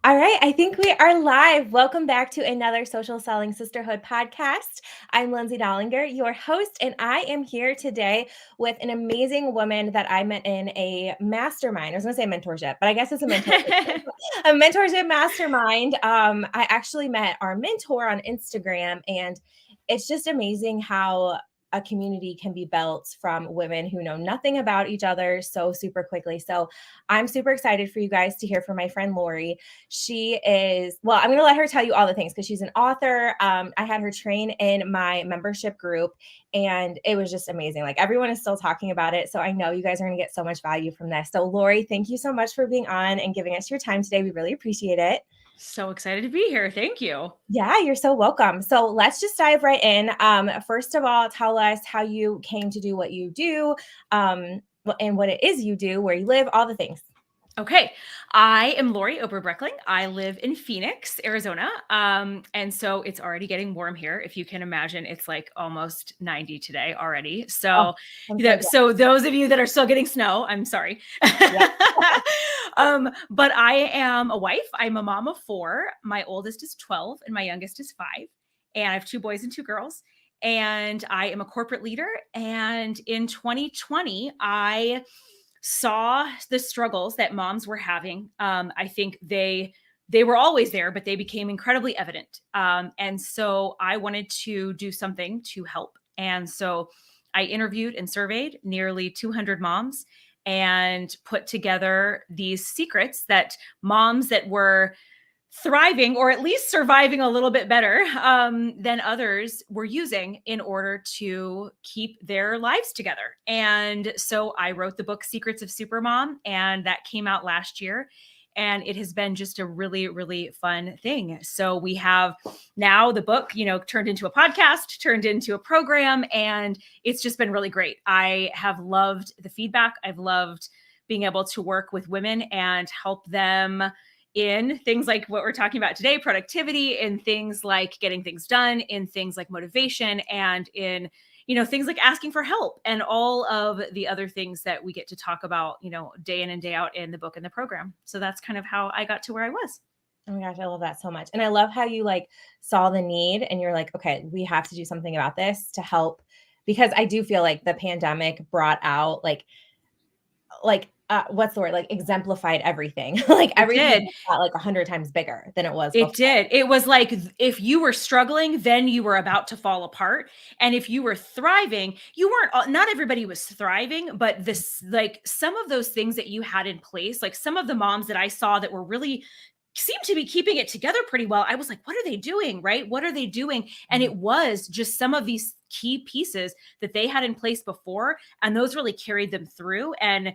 All right, I think we are live. Welcome back to another Social Selling Sisterhood podcast. I'm Lindsay Dollinger, your host, and I am here today with an amazing woman that I met in a mastermind. I was going to say mentorship, but I guess it's a mentorship, a mentorship mastermind. I actually met our mentor on Instagram, and it's just amazing how a community can be built from women who know nothing about each other so super quickly. So I'm super excited for you guys to hear from my friend Lori. She is, well, I'm going to let her tell you all the things because she's an author. I had her train in my membership group and it was just amazing. Like everyone is still talking about it. So I know you guys are going to get so much value from this. So Lori, thank you so much for being on and giving us your time today. We really appreciate it. So excited to be here. Thank you. Yeah, you're so welcome. So let's just dive right in. First of all, tell us how you came to do what you do, and what it is you do, where you live, all the things. Okay. I am Lori Oberbroeckling. I live in Phoenix, Arizona. And so it's already getting warm here. If you can imagine, it's like almost 90 today already. Oh, So, I'm so glad. so those of you that are still getting snow, I'm sorry. Yeah. But I am a wife. I'm a mom of 4. My oldest is 12 and my youngest is 5. And I have 2 boys and 2 girls. And I am a corporate leader. And in 2020, I saw the struggles that moms were having. I think they were always there, but they became incredibly evident. And so I wanted to do something to help. And so I interviewed and surveyed nearly 200 moms and put together these secrets that moms that were thriving or at least surviving a little bit better than others were using in order to keep their lives together. And so I wrote the book Secrets of Supermom, and that came out last year. And it has been just a really, really fun thing. So we have now the book, turned into a podcast, turned into a program, and it's just been really great. I have loved the feedback. I've loved being able to work with women and help them in things like what we're talking about today, productivity, in things like getting things done, in things like motivation, and in things like asking for help and all of the other things that we get to talk about, day in and day out in the book and the program. So that's kind of how I got to where I was. Oh my gosh, I love that so much. And I love how you saw the need and you're like, okay, we have to do something about this to help, because I do feel like the pandemic brought out what's the word? Like exemplified everything. Like It everything did. got 100 times bigger than it was It before. did. It was like if you were struggling, then you were about to fall apart. And if you were thriving, you weren't, not everybody was thriving, but this, like some of those things that you had in place, like some of the moms that I saw that were really seemed to be keeping it together pretty well. I was like, what are they doing? Right? What are they doing? And it was just some of these key pieces that they had in place before. And those really carried them through and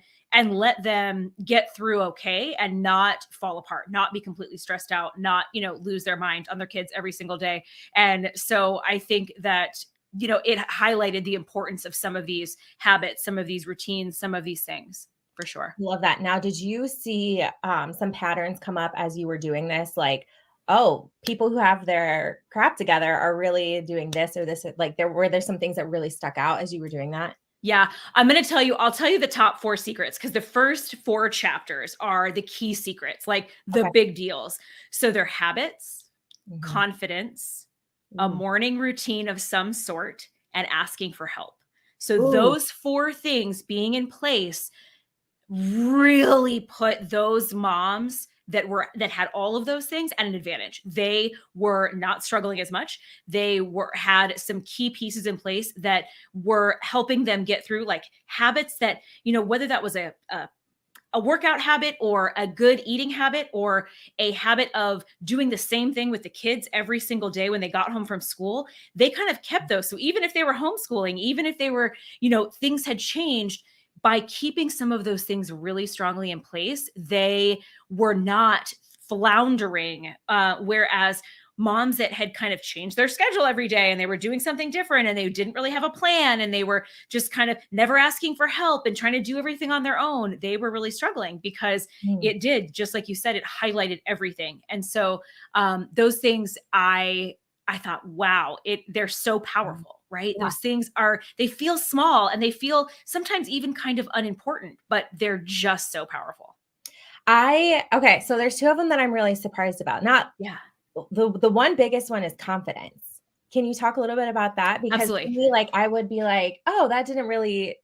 let them get through okay and not fall apart, not be completely stressed out, not, lose their mind on their kids every single day. And so I think that, it highlighted the importance of some of these habits, some of these routines, some of these things. For sure. Love that. Now, did you see some patterns come up as you were doing this? Like, oh, people who have their crap together are really doing this or this. Like, were there some things that really stuck out as you were doing that? Yeah, I'll tell you the top 4 secrets because the first 4 chapters are the key secrets, like the Okay. big deals. So they're habits, Mhm. confidence, a Ooh. morning routine of some sort, and asking for help. So Ooh. those 4 things being in place really put those moms that had all of those things at an advantage. They were not struggling as much. They had some key pieces in place that were helping them get through, like habits that, whether that was a workout habit or a good eating habit or a habit of doing the same thing with the kids every single day when they got home from school, they kind of kept those. So even if they were homeschooling, even if they were, things had changed, by keeping some of those things really strongly in place, they were not floundering. Whereas moms that had kind of changed their schedule every day and they were doing something different and they didn't really have a plan and they were just kind of never asking for help and trying to do everything on their own, they were really struggling because Mm. it did, just like you said, it highlighted everything. And so those things I thought, wow, they're so powerful, right? Yeah. Those things they feel small and they feel sometimes even kind of unimportant, but they're just so powerful. Okay, so there's 2 of them that I'm really surprised about. Not Yeah, the one biggest one is confidence. Can you talk a little bit about that? Because to absolutely. me, like, I would be like, "Oh, that doesn't really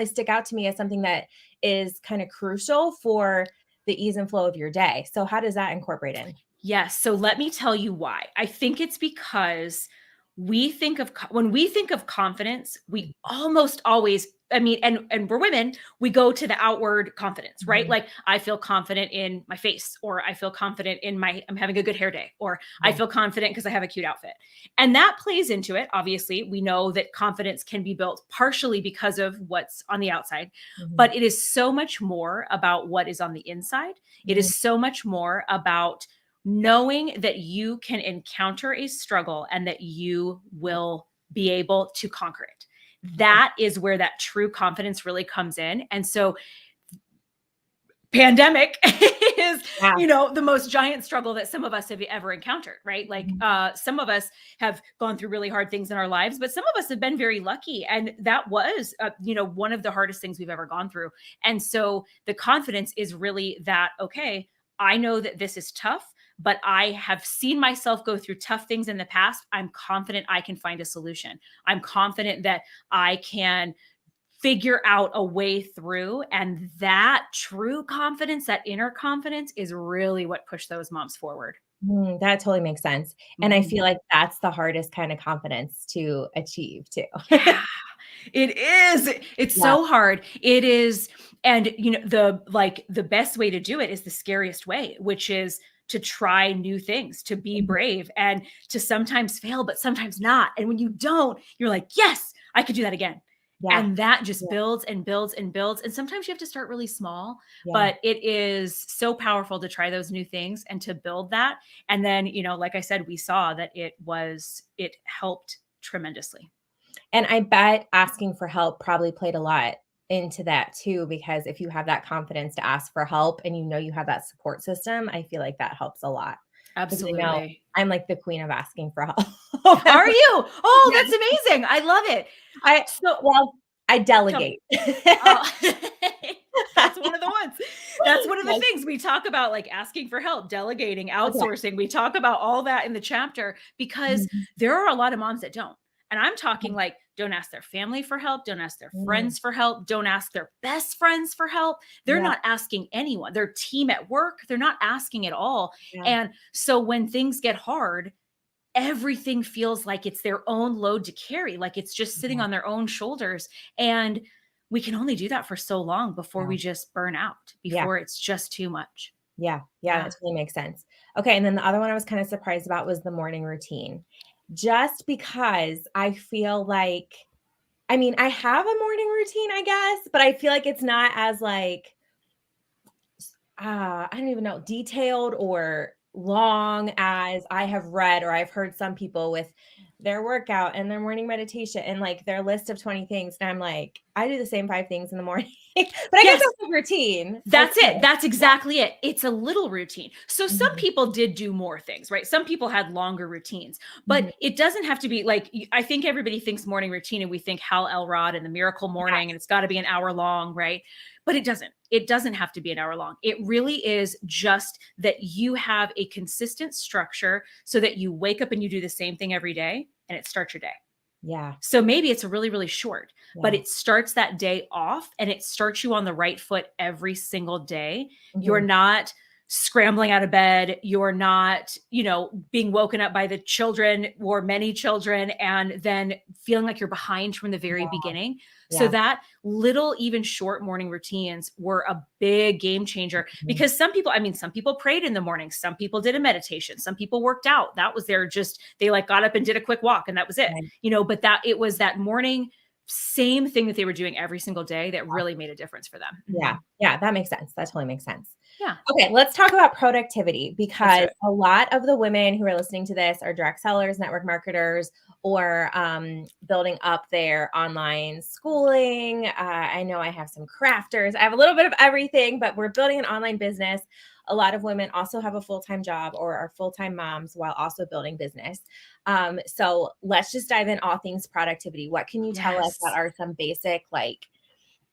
stick out to me as something that is kinda crucial for the ease and flow of your day." So how does that incorporate in? Yes. So let me tell you why. I think it's because when we think of confidence, we almost always, I mean, and we're women, we go to the outward confidence, right? Mhm. Like I feel confident in my face, or I feel confident in I'm having a good hair day, or I Yeah. feel confident because I have a cute outfit. And that plays into it. Obviously, we know that confidence can be built partially because of what's on the outside, Mhm. but it is so much more about what is on the inside. It Mhm. is so much more about knowing that you can encounter a struggle and that you will be able to conquer it. That is where that true confidence really comes in. And so pandemic is, Yeah. the most giant struggle that some of us have ever encountered, right? Like Mhm. some of us have gone through really hard things in our lives, but some of us have been very lucky, and that was one of the hardest things we've ever gone through. And so the confidence is really that, okay, I know that this is tough, but I have seen myself go through tough things in the past. I'm confident I can find a solution. I'm confident that I can figure out a way through. And that true confidence, that inner confidence, is really what pushed those moms forward. That totally makes sense, and I Mhm. feel like that's the hardest kind of confidence to achieve too. Yeah, it is. It's Yeah. so hard. It is. And the best way to do it is the scariest way, which is to try new things, to be Mhm. brave, and to sometimes fail, but sometimes not. And when you don't, you're like, yes, I could do that again. Yeah. And that just Yeah. builds and builds and builds. And sometimes you have to start really small, Yeah. but it is so powerful to try those new things and to build that. And then, like I said, we saw that it helped tremendously. And I bet asking for help probably played a lot into that too, because if you have that confidence to ask for help and you know you have that support system, I feel like that helps a lot. Because I know Absolutely. I'm like the queen of asking for help. Are you? Oh, Yeah. that's amazing. I love it. I So well, I tell me. delegate. Oh, that's one of the ones. That's one of the Yes. things we talk about, like asking for help, delegating, Okay. outsourcing. We talk about all that in the chapter because Mhm. there are a lot of moms that don't. And I'm talking like, don't ask their family for help, don't ask their Mm. friends for help, don't ask their best friends for help. They're Yeah. not asking anyone, their team at work, they're not asking at all. Yeah. And so when things get hard, everything feels like it's their own load to carry, like it's just sitting Yeah. on their own shoulders. And we can only do that for so long before Yeah. we just burn out, Yeah. before it's just too much. Yeah, yeah, Yeah. that totally makes sense. Okay, and then the other one I was kinda surprised about was the morning routine. Just because I feel like I mean, I have a morning routine, I guess, but I feel like it's not as, like, I don't even know, detailed or long as I have read or I've heard some people with their workout and their morning meditation and, like, their list of 20 things, and I'm like, I do the same 5 things in the morning, but I guess Yes. that's a routine. That's it. Okay. That's exactly it. It's a little routine. So some Mhm, people did do more things, right? Some people had longer routines, but mhm. it doesn't have to be like I think everybody thinks morning routine and we think Hal Elrod and the miracle morning and Yes. it's got to be an hour long, right? But it doesn't. It doesn't have to be an hour long. It really is just that you have a consistent structure so that you wake up and you do the same thing every day and it starts your day. Yeah, So maybe it's a really, really short, but yeah. it starts that day off and it starts you on the right foot every single day. You're Mhm. not scrambling out of bed. You're not, being woken up by the children or many children and then feeling like you're behind from the very Yeah, beginning. So yeah. that little, even short morning routines were a big game changer Mhm. because some people prayed in the morning. Some people did a meditation. Some people worked out. That was they like got up and did a quick walk and that was it, Right. but that it was that morning same thing that they were doing every single day that really made a difference for them. Yeah, Mhm. yeah, that makes sense. That totally makes sense. Yeah, Okay, let's talk about productivity let's do because it. a lot of the women who are listening to this are direct sellers, network marketers, or building up their online schooling. I know I have some crafters. I have a little bit of everything, but we're building an online business. A lot of women also have a full time job or are full time moms while also building business. So let's just dive in all things productivity. What can you tell us that Yes. are some basic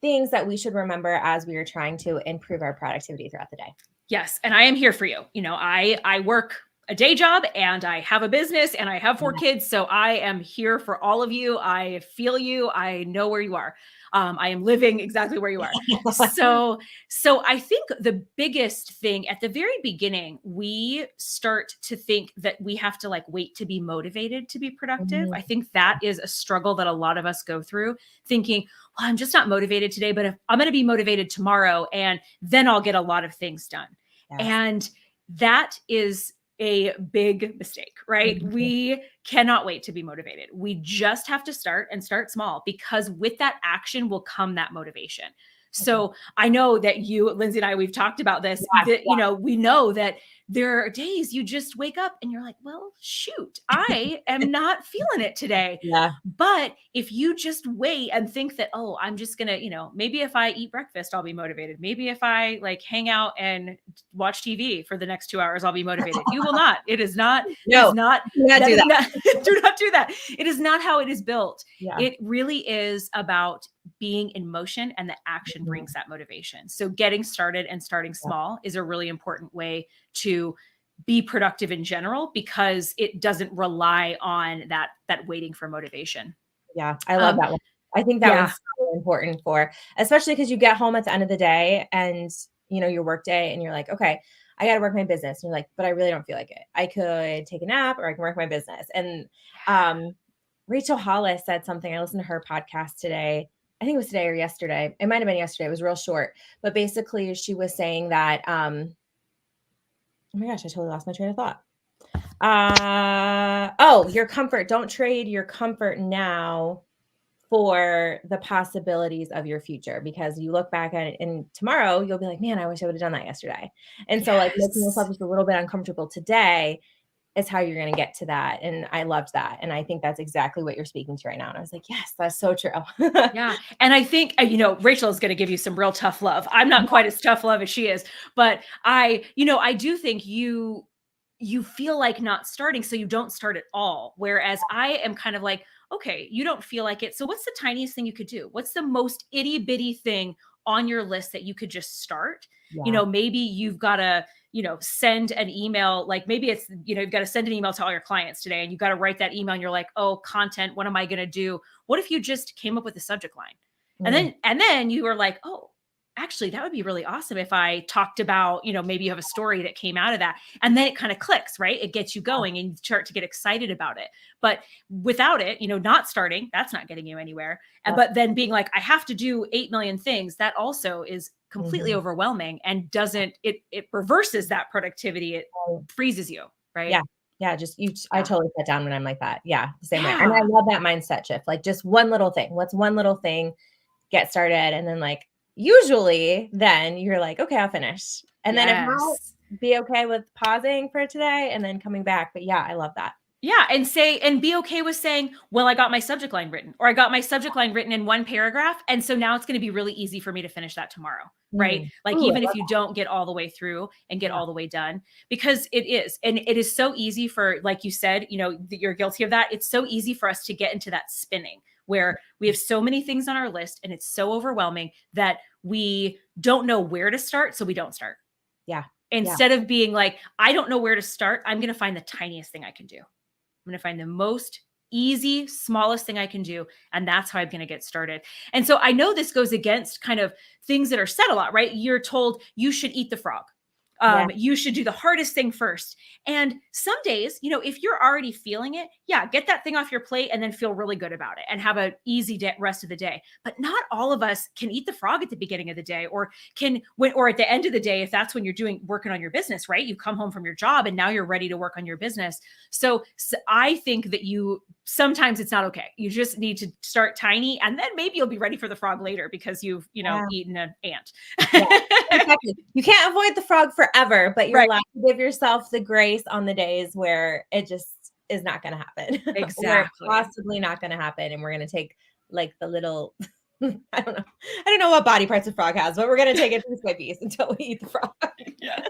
things that we should remember as we are trying to improve our productivity throughout the day? Yes. And I am here for you. I work a day job and I have a business and I have 4 kids. So I am here for all of you. I feel you. I know where you are. I am living exactly where you are. So I think the biggest thing at the very beginning, we start to think that we have to like wait to be motivated to be productive. Mhm. I think that is a struggle that a lot of us go through, thinking, well, I'm just not motivated today, but if I'm going to be motivated tomorrow, and then I'll get a lot of things done. Yes. And that is a big mistake, right? Mhm. We cannot wait to be motivated. We just have to start and start small, because with that action will come that motivation. Mhm. So I know that you, Lindsay, and I, we've talked about this, Yeah, that, we know that there are days you just wake up and you're like, well, shoot, I am not feeling it today. yeah, But if you just wait and think that, oh, I'm just going to, maybe if I eat breakfast, I'll be motivated. Maybe if I like hang out and watch TV for the next 2 hours, I'll be motivated. You will not. It is not, no, do not that do is that. not, do not do that. It is not how it is built. Yeah. It really is about being in motion, and the action Mhm. brings that motivation. So getting started and starting Yeah. small is a really important way to be productive in general, because it doesn't rely on that waiting for motivation. Yeah, I love Um, that one. I think that yeah, one's so important for, especially because you get home at the end of the day and, your work day and you're like, "Okay, I gotta work my business." And you're like, "But I really don't feel like it. I could take a nap or I can work my business." And, um, Rachel Hollis said something, I listened to her podcast today. I think it was today or yesterday. It might have been yesterday. It was real short. But basically she was saying that, oh my gosh, I totally lost my train of thought. Your comfort. Don't trade your comfort now for the possibilities of your future, because you look back at it and tomorrow you'll be like, man, I wish I would have done that yesterday. And so like making yes. yourself just a little bit uncomfortable today is how you're going to get to that. And I loved that. And I think that's exactly what you're speaking to right now. And I was like, yes, that's so true. Yeah. And I think, Rachel is going to give you some real tough love. I'm not quite as tough love as she is, but I do think you feel like not starting, so you don't start at all. Whereas I am kind of like, okay, you don't feel like it. So what's the tiniest thing you could do? What's the most itty bitty thing on your list that you could just start? Yeah. Maybe you've got to, send an email. Like maybe it's, you've got to send an email to all your clients today, and you got to write that email and you're like, oh, content, what am I going to do? What if you just came up with a subject line? And Mm, then you were like, oh, actually, that would be really awesome if I talked about, maybe you have a story that came out of that. And then it kind of clicks, right? It gets you going and you start to get excited about it. But without it, not starting, that's not getting you anywhere. yep. But then being like, I have to do 8 million things, that also is completely Mhm. overwhelming, and doesn't, it reverses that productivity. It Right. freezes you, right? Yeah. Yeah. Just I Yeah. totally sit down when I'm like that. Yeah. The same way. And I Yeah. love that mindset shift. Like just one little thing. What's one little thing? Get started. And then like usually then you're like, okay, I'll finish. And then if not, Yes. be okay with pausing for today and then coming back. But yeah, I love that. Yeah, and be okay with saying, well, I got my subject line written, or I got my subject line written in one paragraph. And so now it's going to be really easy for me to finish that tomorrow. Right. Mm. Like, Ooh, I even if love you that. don't get all the way through and get Yeah. all the way done, because it is, and it is so easy for, like you said, that you're guilty of that. It's so easy for us to get into that spinning where we have so many things on our list and it's so overwhelming that we don't know where to start. So we don't start. Yeah. Yeah. Instead of being like, I don't know where to start, I'm going to find the tiniest thing I can do. I'm going to find the most easy, smallest thing I can do. And that's how I'm going to get started. And so I know this goes against kind of things that are said a lot, right? You're told you should eat the frog. Yeah. You should do the hardest thing first. And some days, if you're already feeling it, yeah, get that thing off your plate and then feel really good about it and have an easy rest of the day. But not all of us can eat the frog at the beginning of the day, or or at the end of the day, if that's when you're working on your business, right? You come home from your job and now you're ready to work on your business. So I think that sometimes it's not okay. You just need to start tiny, and then maybe you'll be ready for the frog later because you've, Yeah. eaten an ant. Yeah. Exactly. You can't avoid the frog forever, but you're Right. allowed to give yourself the grace on the days where it just is not going to happen. Or Exactly. possibly not going to happen. And we're going to take like the little I don't know. I don't know what body parts a frog has, but we're gonna take it piece by piece until we eat the frog. Yeah.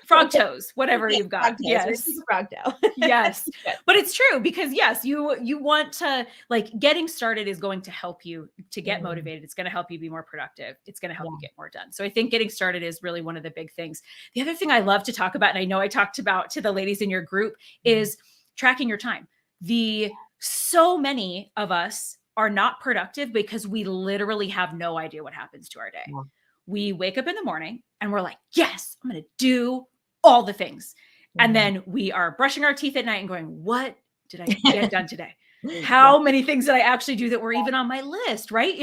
Frog toes, whatever Yeah, you've got. frog toes. We're gonna eat Yes. the frog toe. Yes. Good. But it's true because yes, you want to like getting started is going to help you to get Mm, motivated. It's going to help you be more productive. It's going to help yeah. you get more done. So I think getting started is really one of the big things. The other thing I love to talk about, and I know I talked about to the ladies in your group, Mhm. is tracking your time. The so many of us are not productive because we literally have no idea what happens to our day. Yeah. We wake up in the morning and we're like, yes, I'm going to do all the things. And Mhm. then we are brushing our teeth at night and going, what did I get done today? Yeah. How many things did I actually do that were even on my list, right?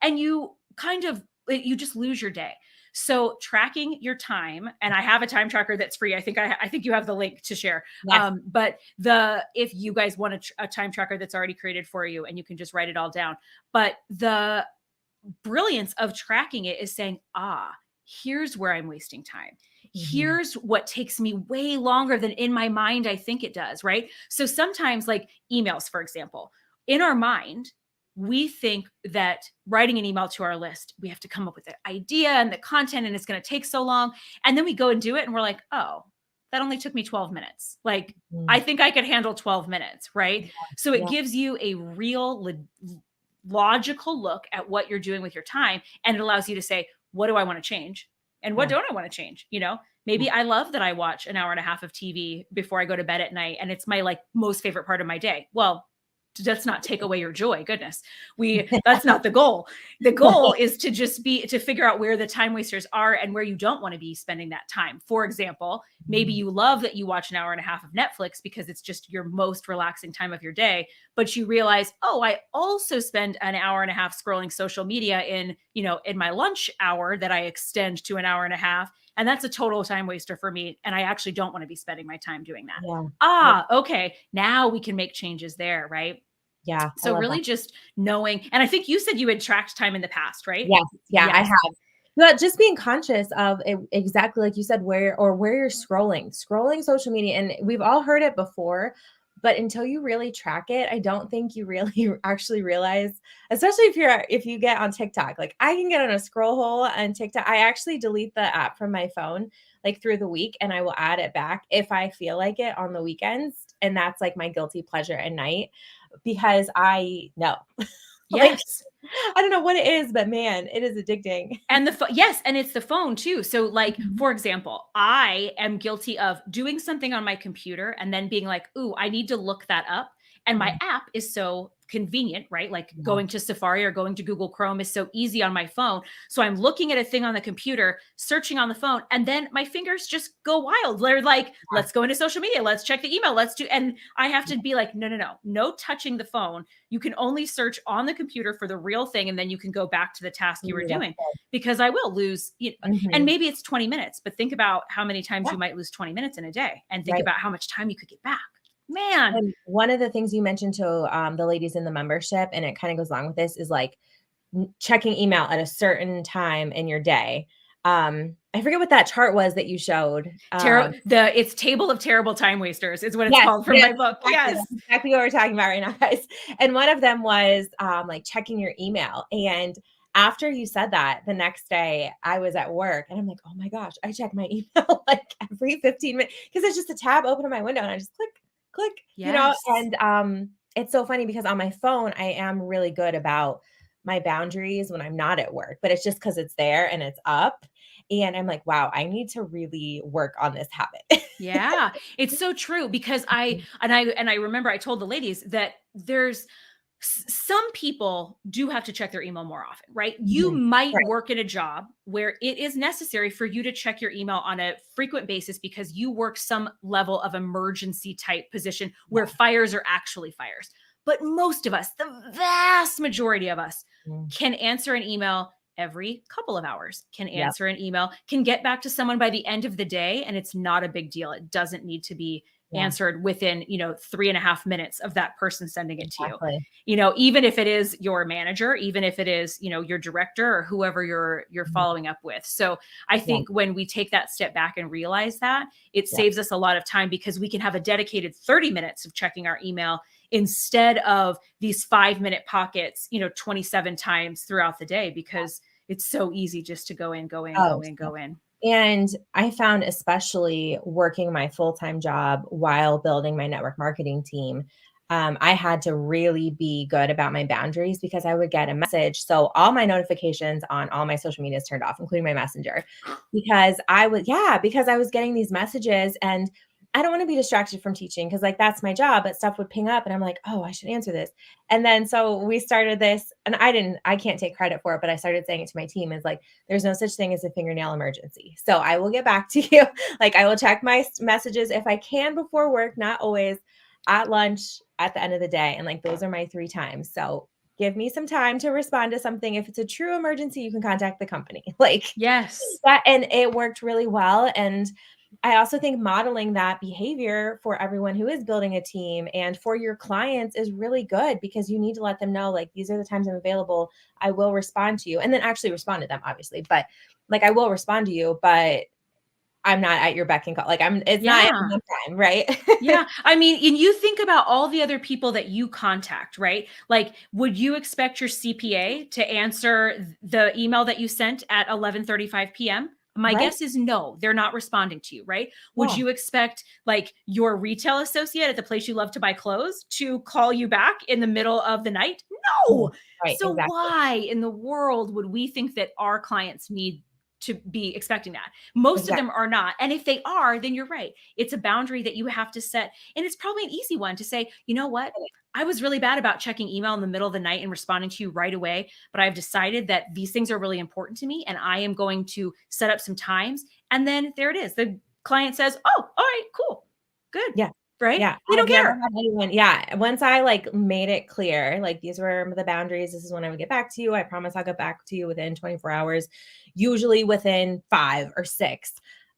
And you kind of you just lose your day. So tracking your time, and I have a time tracker that's free. I think you have the link to share. Yes. But the if you guys want a time tracker that's already created for you, and you can just write it all down. But the brilliance of tracking it is saying, here's where I'm wasting time. Mhm. Here's what takes me way longer than in my mind I think it does, right? So sometimes, like emails, for example, in our mind, we think that writing an email to our list, we have to come up with the idea and the content, and it's going to take so long. And then we go and do it, and we're like, oh, that only took me 12 minutes. Like, I Mm. think I could handle 12 minutes, right? So it Yeah. gives you a real logical look at what you're doing with your time, and it allows you to say, what do I want to change and what Yeah. don't I want to change? Yeah. Maybe I love that I watch an hour and a half of TV before I go to bed at night, and it's my like most favorite part of my day. Well, let's not take away your joy. Goodness, that's not the goal. The goal is to just be to figure out where the time wasters are and where you don't want to be spending that time. For example, maybe Mhm. you love that you watch an hour and a half of Netflix because it's just your most relaxing time of your day, but you realize, oh, I also spend an hour and a half scrolling social media in my lunch hour that I extend to an hour and a half, and that's a total time waster for me, and I actually don't want to be spending my time doing that. Yeah. Yep. Okay, now we can make changes there, right? Yeah. I So love that. really just knowing, and I think you said you had tracked time in the past, right? Yes. Yeah, I Yes. have. But just being conscious of exactly like you said, where you're scrolling social media, and we've all heard it before, but until you really track it, I don't think you really actually realize, especially if you get on TikTok. Like I can get on a scroll hole on TikTok. I actually delete the app from my phone like through the week, and I will add it back if I feel like it on the weekends. And that's like my guilty pleasure at night because I know. Like Yes. I don't know what it is, but man, it is addicting. And yes, and it's the phone too. So like Mhm. for example, I am guilty of doing something on my computer and then being like, "Ooh, I need to look that up." And my Mm, app is so convenient, right? Like yeah, going to Safari or going to Google Chrome is so easy on my phone. So I'm looking at a thing on the computer, searching on the phone, and then my fingers just go wild. They're like, yeah, "Let's go into social media, let's check the email, let's do," and I have to be like, "No, no, no. No touching the phone. You can only search on the computer for the real thing, and then you can go back to the task you were ooh, that's doing." good. Because I will lose, and Mhm. maybe it's 20 minutes, but think about how many times Yeah, you might lose 20 minutes in a day, and think right. about how much time you could get back. Man. And one of the things you mentioned to, the ladies in the membership, and it kinda goes along with this, is, like, checking email at a certain time in your day. I forget what that chart was that you showed. It's Table of Terrible Time Wasters is what it's Yes, called from yes, my book. exactly, Yes. that's exactly what we're talking about right now, guys. And one of them was, like, checking your email, and after you said that, the next day, I was at work, and I'm like, "Oh my gosh, I check my email, like, every 15 minutes because it's just a tab open on my window, and I just click, click," Yes. and, it's so funny because on my phone, I am really good about my boundaries when I'm not at work, but it's just because it's there and it's up, and I'm like, "Wow, I need to really work on this habit." Yeah, it's so true because I remember I told the ladies that there's some people do have to check their email more often, right? You Mhm. might Right. work in a job where it is necessary for you to check your email on a frequent basis because you work some level of emergency type position Yeah. where fires are actually fires. But most of us, the vast majority of us, Mm. can answer an email every couple of hours, can Yep. answer an email, can get back to someone by the end of the day, and it's not a big deal. It doesn't need to be answered within, 3.5 minutes of that person sending it to you. Exactly. Even if it is your manager, even if it is, your director or whoever you're Mhm. following up with. So I Yeah. think when we take that step back and realize that, it Yeah. saves us a lot of time because we can have a dedicated 30 minutes of checking our email instead of these 5-minute pockets, 27 times throughout the day, because it's so easy just to go in, go in, Oh, go in, go in. and I found, especially working my full-time job while building my network marketing team, I had to really be good about my boundaries because I would get a message. So all my notifications on all my social media is turned off, including my messenger, because I was getting these messages and I don't want to be distracted from teaching because like that's my job, but stuff would ping up and I'm like, oh, I should answer this. And then so we started this, and I can't take credit for it, but I started saying it to my team is like, there's no such thing as a fingernail emergency. So I will get back to you. Like I will check my messages if I can before work, not always, at lunch, at the end of the day. And like those are my 3 times. So give me some time to respond to something. If it's a true emergency, you can contact the company. Like Yes. that, and it worked really well. And I also think modeling that behavior for everyone who is building a team and for your clients is really good because you need to let them know, like, these are the times I'm available. I will respond to you, and then actually respond to them, obviously. But like, I will respond to you, but I'm not at your beck and call. Like, it's not Yeah. Amazon Prime, right? Yeah. I mean, and you think about all the other people that you contact, right? Like, would you expect your CPA to answer the email that you sent at 11:35 p.m.? My Right? guess is no, they're not responding to you, right? Would Yeah. you expect like your retail associate at the place you love to buy clothes to call you back in the middle of the night? Mhm. No. Right. So Exactly. why in the world would we think that our clients need to be expecting that? Most of Exactly. them are not. And if they are, then you're right. It's a boundary that you have to set. And it's probably an easy one to say, you know what? I was really bad about checking email in the middle of the night and responding to you right away, but I've decided that these things are really important to me and I am going to set up some times. And then there it is. The client says, "Oh, all right, cool. Good." Yeah. Right? Yeah. They I've don't never care. had anyone, yeah. Once I like made it clear, like these were the boundaries. This is when I would get back to you. I promise I'll get back to you within 24 hours, usually within 5 or 6.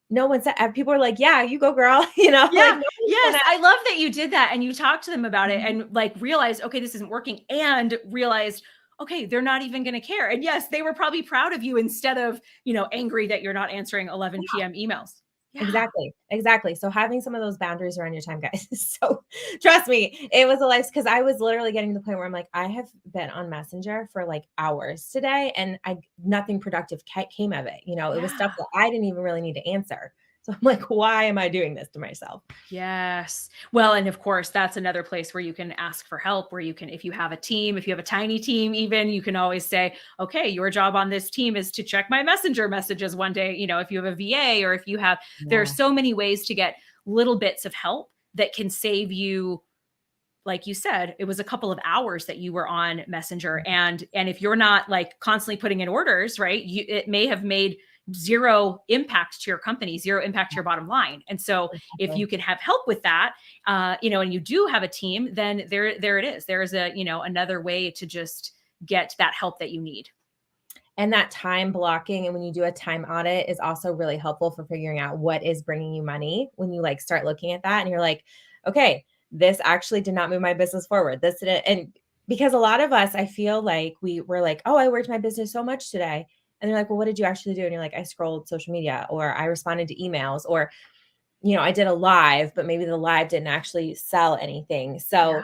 No one said, people are like, yeah, you go, girl. Like Yeah. no one's Yes. gonna. I love that you did that and you talked to them about it Mhm. and like realized, okay, this isn't working, and realized, okay, they're not even going to care. And yes, they were probably proud of you instead of, angry that you're not answering 11 p.m. emails. Yeah. Exactly, exactly. So having some of those boundaries around your time, guys, is so trust me, it was a life because I was literally getting to the point where I'm like, I have been on Messenger for like hours today, and I nothing productive came of it. It was stuff Yeah. that I didn't even really need to answer. So I'm like, why am I doing this to myself? Yes. Well, and of course, that's another place where you can ask for help, where you can, if you have a team, if you have a tiny team, even, you can always say, okay, your job on this team is to check my messenger messages one day. If you have a VA, or if you have, there are Yeah, so many ways to get little bits of help that can save you. Like you said, it was a couple of hours that you were on Messenger, and if you're not like constantly putting in orders, right, it may have made zero impact to your company, zero impact to your bottom line. And so if exactly. you can have help with that, and you do have a team, then there it is. There is another way to just get that help that you need. And that time blocking, and when you do a time audit, is also really helpful for figuring out what is bringing you money. When you like start looking at that and you're like, okay, this actually did not move my business forward. This didn't. And because a lot of us, I feel like we were like, oh, I worked my business so much today. And they're like, well, what did you actually do? And you're like, I scrolled social media, or I responded to emails, or, I did a live, but maybe the live didn't actually sell anything. So Yeah.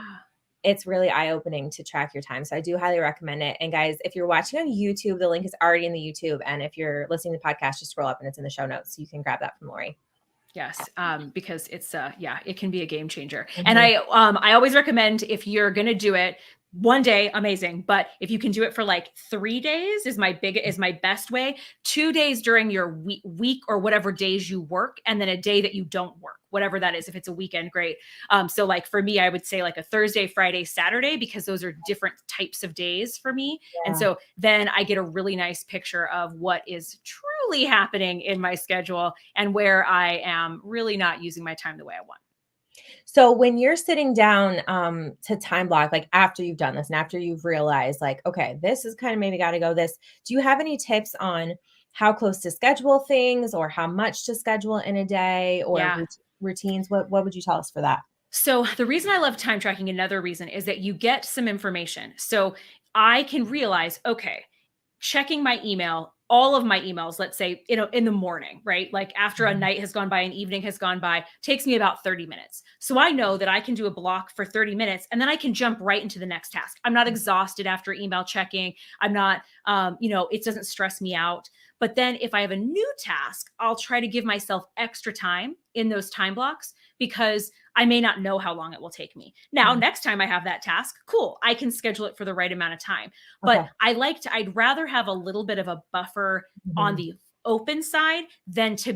it's really eye-opening to track your time. So I do highly recommend it. And guys, if you're watching on YouTube, the link is already in the YouTube. And if you're listening to the podcast, just scroll up and it's in the show notes. So you can grab that from Lori. Yes, because it's yeah, it can be a game changer. And Mhm. I always recommend, if you're gonna do it one day, amazing. But if you can do it for like 3 days, is my best way. 2 days during your week or whatever days you work, and then a day that you don't work, whatever that is. If it's a weekend, great. So like for me, I would say like a Thursday, Friday, Saturday, because those are different types of days for me. And Yeah. so then I get a really nice picture of what is truly happening in my schedule and where I am really not using my time the way I want. So when you're sitting down to time block, like after you've done this and after you've realized, like, okay, this is kind of maybe got to go this, do you have any tips on how close to schedule things or how much to schedule in a day or Yeah. routine? routines? What would you tell us for that? So the reason I love time tracking, another reason, is that you get some information. So I can realize, okay, checking my email, all of my emails, let's say, in the morning, right? Like after a night has gone by, an evening has gone by, takes me about 30 minutes. So I know that I can do a block for 30 minutes and then I can jump right into the next task. I'm not exhausted after email checking. I'm not, it doesn't stress me out. But then if I have a new task, I'll try to give myself extra time in those time blocks because I may not know how long it will take me. Now, next time I have that task, cool, I can schedule it for the right amount of time. But Okay. I'd rather have a little bit of a buffer on the open side than to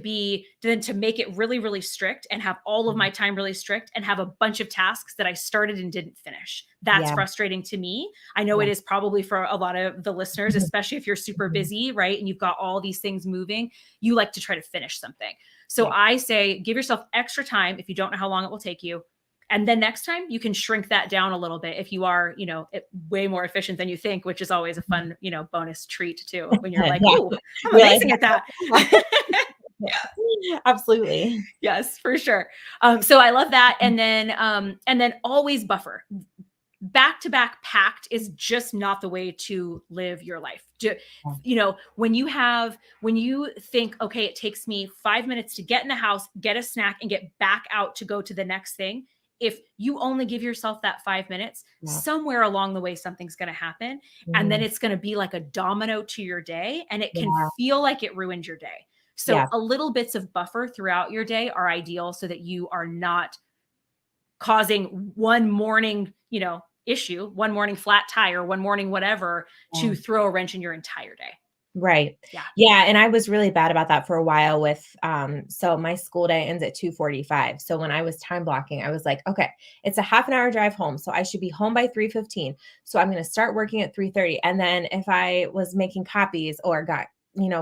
make it really, really strict and have all of my time really strict and have a bunch of tasks that I started and didn't finish. That's Yeah. frustrating to me. I know Yeah. it is probably for a lot of the listeners, especially if you're super Mhm. busy, right? And you've got all these things moving, you like to try to finish something. So Yeah. I say, give yourself extra time if you don't know how long it will take you. And then next time you can shrink that down a little bit if you are, way more efficient than you think, which is always a fun, bonus treat too. When you're like, Yeah. "Ooh, I'm You're like, amazing at that." absolutely. Yes, for sure. So I love that. And then always buffer. Back to back packed is just not the way to live your life. When you think, okay, it takes me 5 minutes to get in the house, get a snack, and get back out to go to the next thing. If you only give yourself that 5 minutes, Yeah. somewhere along the way, something's going to happen. And then Mhm. it's going to be like a domino to your day, and it can Yeah. feel like it ruined your day. So Yeah. a little bits of buffer throughout your day are ideal so that you are not causing one morning, issue, one morning flat tire, one morning whatever, Yeah. to throw a wrench in your entire day. Right. Yeah. Yeah, and I was really bad about that for a while with so my school day ends at 2:45. So when I was time blocking, I was like, okay, it's a half an hour drive home, so I should be home by 3:15. So I'm going to start working at 3:30. And then if I was making copies or got,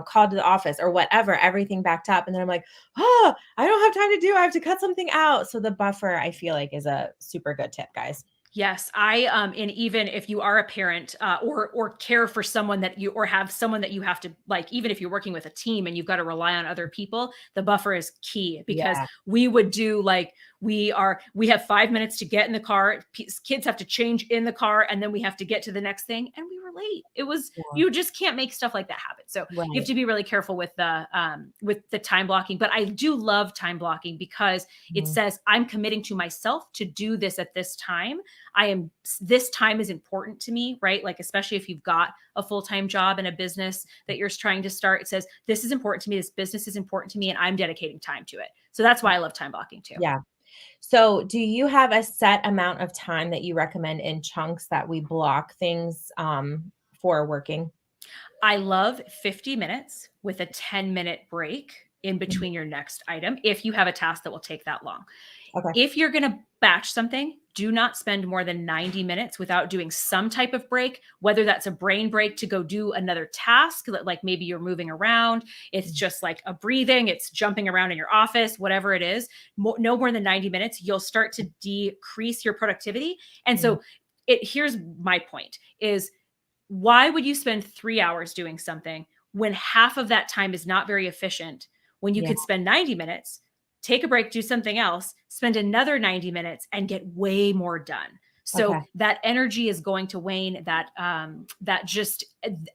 called to the office or whatever, everything backed up and then I'm like, "Oh, I don't have time to do. I have to cut something out." So the buffer I feel like is a super good tip, guys. Yes, and even if you are a parent, or care for someone that you or have someone that you have to, like, even if you're working with a team and you've got to rely on other people, the buffer is key because Yeah. we would do like we have 5 minutes to get in the car. Kids have to change in the car, and then we have to get to the next thing, and we were late. Yeah. You just can't make stuff like that happen. So you have Right. to be really careful with the time blocking. But I do love time blocking because it Mhm. says I'm committing to myself to do this at this time. This time is important to me, right? Like, especially if you've got a full-time job and a business that you're trying to start, it says, this is important to me. This business is important to me, and I'm dedicating time to it. So that's why I love time blocking too. Yeah. So, do you have a set amount of time that you recommend in chunks that we block things for working? I love 50 minutes with a 10-minute break in Mhm. between your next item if you have a task that will take that long. Okay. If you're going to batch something, do not spend more than 90 minutes without doing some type of break, whether that's a brain break to go do another task that, like, maybe you're moving around. It's just like a breathing, it's jumping around in your office, whatever it is. No more than 90 minutes, you'll start to decrease your productivity. And Mhm. so here's my point is, why would you spend 3 hours doing something when half of that time is not very efficient, when you Yeah. could spend 90 minutes, take a break, do something else, spend another 90 minutes and get way more done? So Okay. that energy is going to wane, that just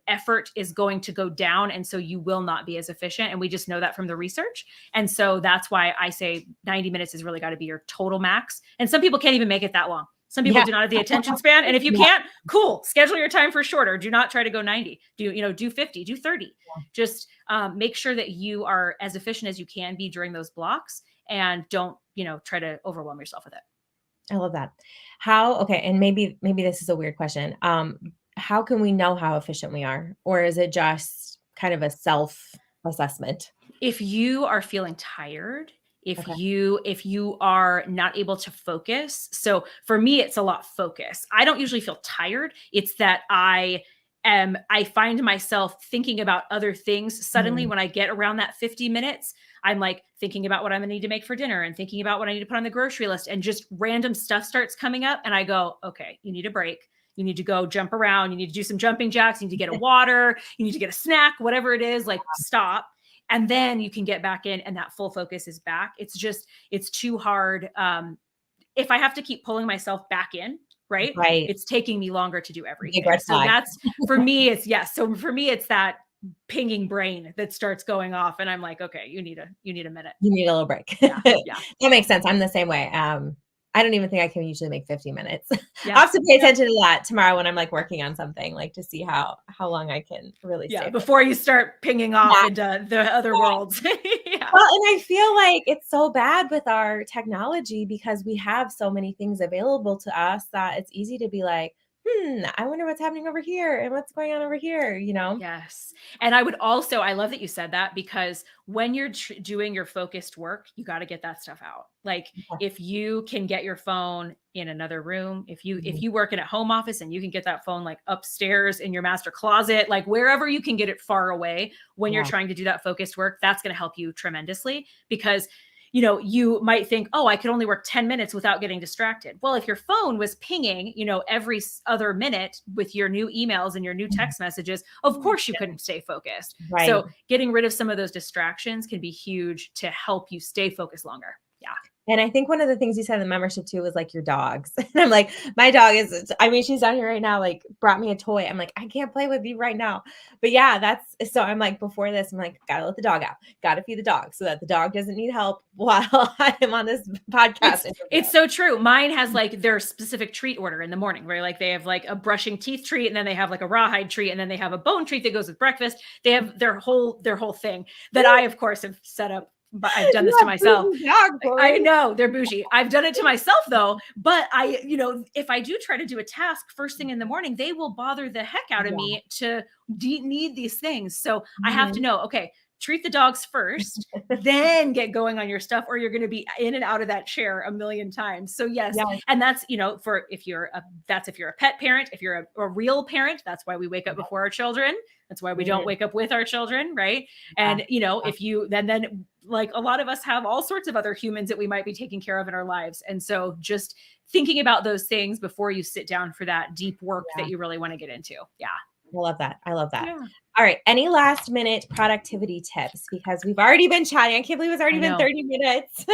effort is going to go down, and so you will not be as efficient, and we just know that from the research. And so that's why I say 90 minutes has really got to be your total max, and some people can't even make it that long. Some people Yeah. do not have the attention span. And if you Yeah. can't, cool, schedule your time for shorter. Do not try to go 90. Do 50, do 30. Just make sure that you are as efficient as you can be during those blocks, and don't, try to overwhelm yourself with it. I love that. Okay, and maybe this is a weird question. How can we know how efficient we are? Or is it just kind of a self-assessment? If you are feeling tired, if Okay. you are not able to focus. So for me, it's a lot focus. I don't usually feel tired. It's that I find myself thinking about other things suddenly Mhm. when I get around that 50 minutes. I'm like thinking about what I'm going to need to make for dinner and thinking about what I need to put on the grocery list, and just random stuff starts coming up, and I go, okay, you need a break. You need to go jump around. You need to do some jumping jacks. You need to get a water. You need to get a snack, whatever it is, like, stop. and then you can get back in and that full focus is back. It's too hard. If I have to keep pulling myself back in, right, Right. it's taking me longer to do Big everything. red So flag. that's, for me, it's, yes. So for me, it's that pinging brain that starts going off and I'm like, okay, you need a minute. You need a little break. Yeah. Yeah. That makes sense. I'm the same way. I don't even think I can usually make 50 minutes. Yeah. I'll have to pay attention to that tomorrow when I'm like working on something, like to see how long I can really stay. Before you start pinging off into the other worlds. Yeah. Well, and I feel like it's so bad with our technology because we have so many things available to us that it's easy to be like, I wonder what's happening over here and what's going on over here, Yes. And I love that you said that, because when you're doing your focused work, you got to get that stuff out. Like if you can get your phone in another room, if you work in a home office and you can get that phone like upstairs in your master closet, like wherever you can get it far away when you're trying to do that focused work, that's going to help you tremendously, because you might think, oh, I could only work 10 minutes without getting distracted. Well, if your phone was pinging, every other minute with your new emails and your new text messages, of course you couldn't stay focused. Right. So getting rid of some of those distractions can be huge to help you stay focused longer. Yeah. And I think one of the things you said in the membership too was like your dogs. And I'm like, my dog she's down here right now, like brought me a toy. I'm like, I can't play with you right now. But yeah, so I'm like, before this, I'm like, gotta let the dog out, gotta feed the dog so that the dog doesn't need help while I am on this podcast. It's so true. Mine has like their specific treat order in the morning, where like they have like a brushing teeth treat, and then they have like a rawhide treat, and then they have a bone treat that goes with breakfast. They have their whole thing that I, of course, have set up. But I've done this to myself. I know they're bougie. I've done it to myself though. But if I do try to do a task first thing in the morning, they will bother the heck out of me to need these things. So I have to know, okay, treat the dogs first, then get going on your stuff, or you're going to be in and out of that chair a million times. So yes. And that's, if you're a pet parent, if you're a real parent, that's why we wake up before our children. That's why we don't wake up with our children. Right. And if you, then like a lot of us have all sorts of other humans that we might be taking care of in our lives. And so just thinking about those things before you sit down for that deep work that you really want to get into. Yeah. I love that. Yeah. All right. Any last minute productivity tips? Because we've already been chatting. I can't believe it's already been 30 minutes.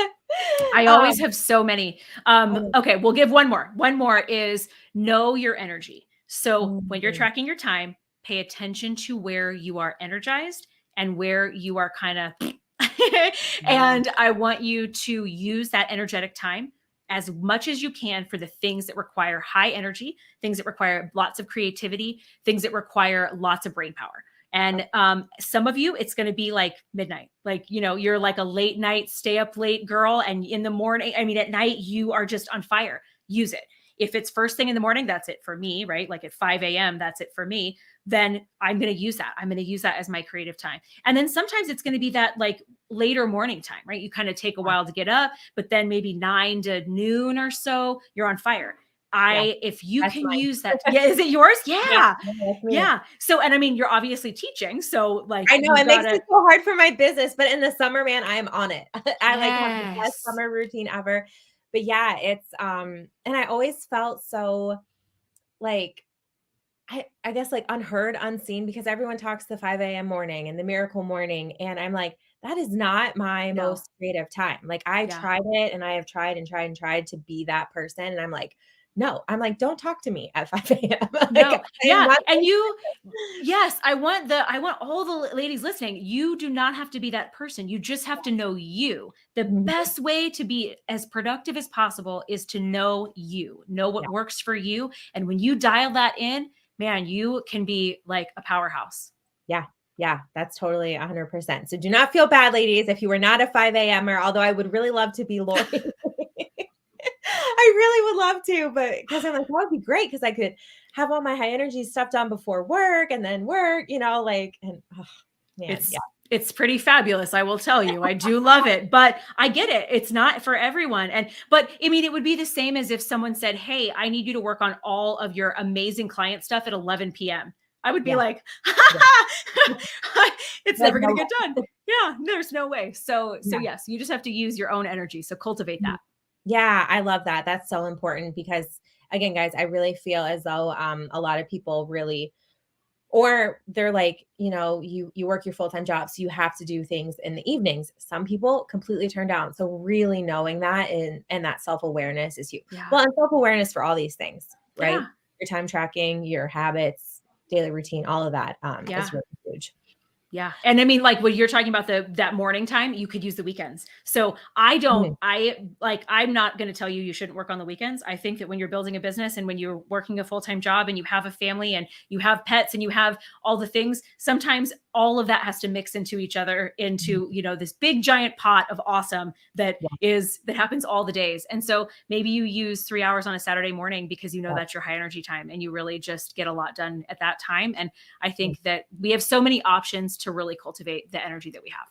I always have so many. Okay. We'll give one more. One more is know your energy. So when you're tracking your time, pay attention to where you are energized and where you are kind of, and I want you to use that energetic time as much as you can for the things that require high energy, things that require lots of creativity, things that require lots of brain power. And some of you, it's going to be like midnight, like, you're like a late night, stay up late girl. And in the morning, at night, you are just on fire. Use it. If it's first thing in the morning, that's it for me, right? Like at 5 a.m., that's it for me. Then I'm going to use that. I'm going to use that as my creative time. And then sometimes it's going to be that like later morning time, right? You kind of take a while to get up, but then maybe 9 to noon or so, you're on fire. If you can use that. Yeah. Is it yours? Yeah. Yeah. So, and you're obviously teaching. So like, I know it makes it so hard for my business, but in the summer, man, I am on it. I like have the best summer routine ever. But yeah, it's, and I always felt so like, I guess like unheard, unseen, because everyone talks the 5 a.m. morning and the miracle morning. And I'm like, that is not my most creative time. Like I tried it and I have tried and tried and tried to be that person. And I'm like, no, I'm like, don't talk to me at 5 a.m. No. And yes, I want all the ladies listening. You do not have to be that person. You just have to know you. The best way to be as productive as possible is to know you, know what works for you. And when you dial that in, man, you can be like a powerhouse. Yeah, that's totally 100%. So do not feel bad, ladies, if you were not a 5 a.m.er, although I would really love to be Lori. I really would love to, but because I'm like, that would be great because I could have all my high energy stuff done before work and then work, It's pretty fabulous. I will tell you, I do love it, but I get it. It's not for everyone. But it would be the same as if someone said, hey, I need you to work on all of your amazing client stuff at 11 p.m. I would be like, it's never going to get done. Yeah, there's no way. So yes, you just have to use your own energy. So cultivate that. Yeah, I love that. That's so important because again, guys, I really feel as though a lot of people really Or they're like, you work your full-time job, so you have to do things in the evenings. Some people completely turn down. So really knowing that and that self-awareness is huge. Yeah. Well, and self-awareness for all these things, right? Yeah. Your time tracking, your habits, daily routine, all of that Yeah. is really huge. Yeah. And I mean, like when you're talking about that morning time, you could use the weekends. So Mhm. I'm not going to tell you you shouldn't work on the weekends. I think that when you're building a business and when you're working a full-time job and you have a family and you have pets and you have all the things, sometimes all of that has to mix into each other into, this big giant pot of awesome that happens all the days. And so maybe you use 3 hours on a Saturday morning because Yeah. that's your high energy time and you really just get a lot done at that time. And I Yeah. think that we have so many options to really cultivate the energy that we have.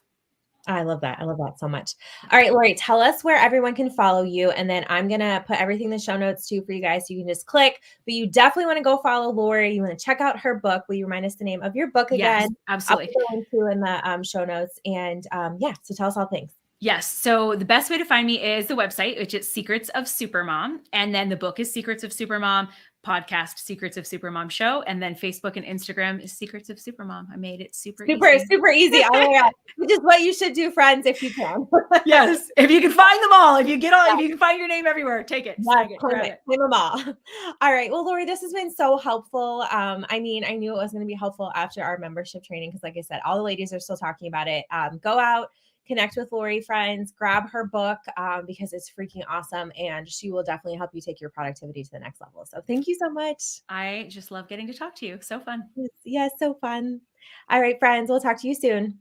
I love that. I love that so much. All right, Lori, tell us where everyone can follow you. And then I'm going to put everything in the show notes too for you guys. So you can just click, but you definitely want to go follow Lori. You want to check out her book. Will you remind us the name of your book Yes, again? I'll put absolutely. the link to in the show notes. And yeah, so tell us all things. Yes. So the best way to find me is the website, which is Secrets of Supermom. And then the book is Secrets of Supermom, podcast Secrets of Supermom Show. And then Facebook and Instagram is Secrets of Supermom. I made it super easy. Super easy. Oh my God. Which is what you should do, friends, if you can. Yes. If you can find them all, if you can find your name everywhere, take it, Yes, snag it, claim grab it. it. Claim them all. All right. Well, Lori, this has been so helpful. I mean, I knew it was going to be helpful after our membership training because, like I said, all the ladies are still talking about it. Go out, connect with Lori, friends, grab her book because it's freaking awesome, and she will definitely help you take your productivity to the next level. So, thank you so much. I just love getting to talk to you. So fun. Yes, so fun. All right, friends. We'll talk to you soon.